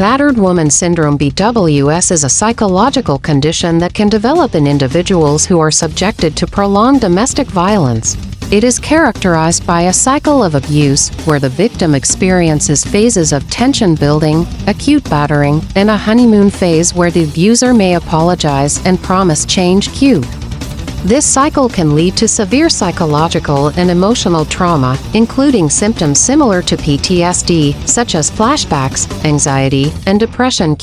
Battered woman syndrome (BWS) is a psychological condition that can develop in individuals who are subjected to prolonged domestic violence. It is characterized by a cycle of abuse, where the victim experiences phases of tension building, acute battering, and a honeymoon phase where the abuser may apologize and promise change. This cycle can lead to severe psychological and emotional trauma, including symptoms similar to PTSD, such as flashbacks, anxiety, and depression.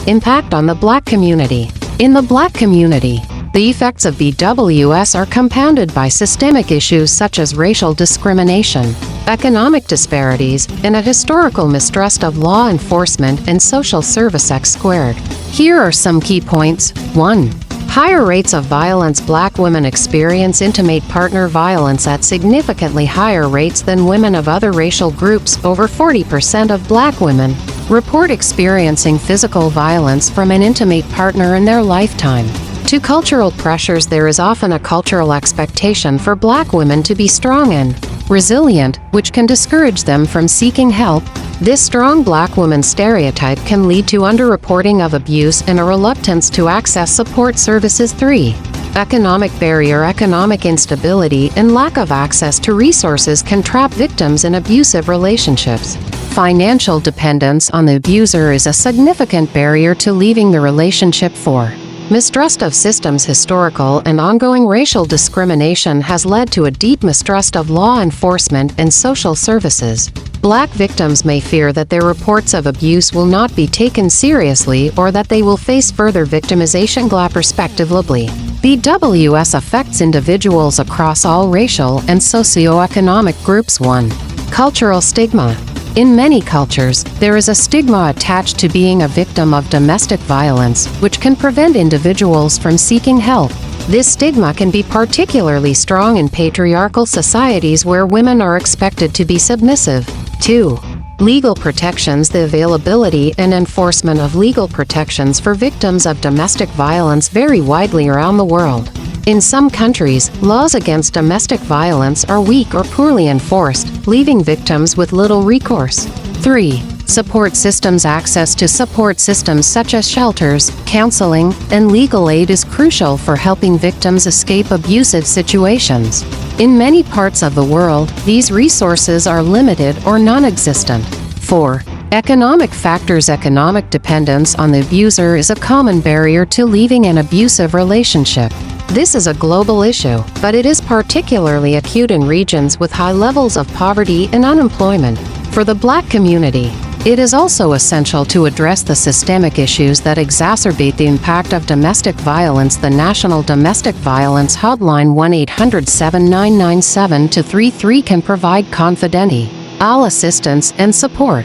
Impact on the Black community. In the Black community, the effects of BWS are compounded by systemic issues such as racial discrimination, economic disparities, and a historical mistrust of law enforcement and social service. Here are some key points. 1. Higher rates of violence. Black women experience intimate partner violence at significantly higher rates than women of other racial groups. Over 40% of Black women report experiencing physical violence from an intimate partner in their lifetime. 2. Cultural pressures. There is often a cultural expectation for Black women to be strong and resilient, which can discourage them from seeking help. This strong Black woman stereotype can lead to underreporting of abuse and a reluctance to access support services. 3. Economic barrier. Economic instability and lack of access to resources can trap victims in abusive relationships. Financial dependence on the abuser is a significant barrier to leaving the relationship. 4. Mistrust of systems. Historical and ongoing racial discrimination has led to a deep mistrust of law enforcement and social services. Black victims may fear that their reports of abuse will not be taken seriously or that they will face further victimization. Respectively, BWS affects individuals across all racial and socioeconomic groups. 1. Cultural stigma. In many cultures, there is a stigma attached to being a victim of domestic violence, which can prevent individuals from seeking help. This stigma can be particularly strong in patriarchal societies where women are expected to be submissive. 2. Legal protections. The availability and enforcement of legal protections for victims of domestic violence vary widely around the world. In some countries, laws against domestic violence are weak or poorly enforced, leaving victims with little recourse. 3. Support systems. Access to support systems such as shelters, counseling, and legal aid is crucial for helping victims escape abusive situations. In many parts of the world, these resources are limited or non-existent. 4. Economic factors. Economic dependence on the abuser is a common barrier to leaving an abusive relationship. This is a global issue, but it is particularly acute in regions with high levels of poverty and unemployment. For the Black community, it is also essential to address the systemic issues that exacerbate the impact of domestic violence. The National Domestic Violence Hotline 1-800-7997-33 can provide confidential assistance and support.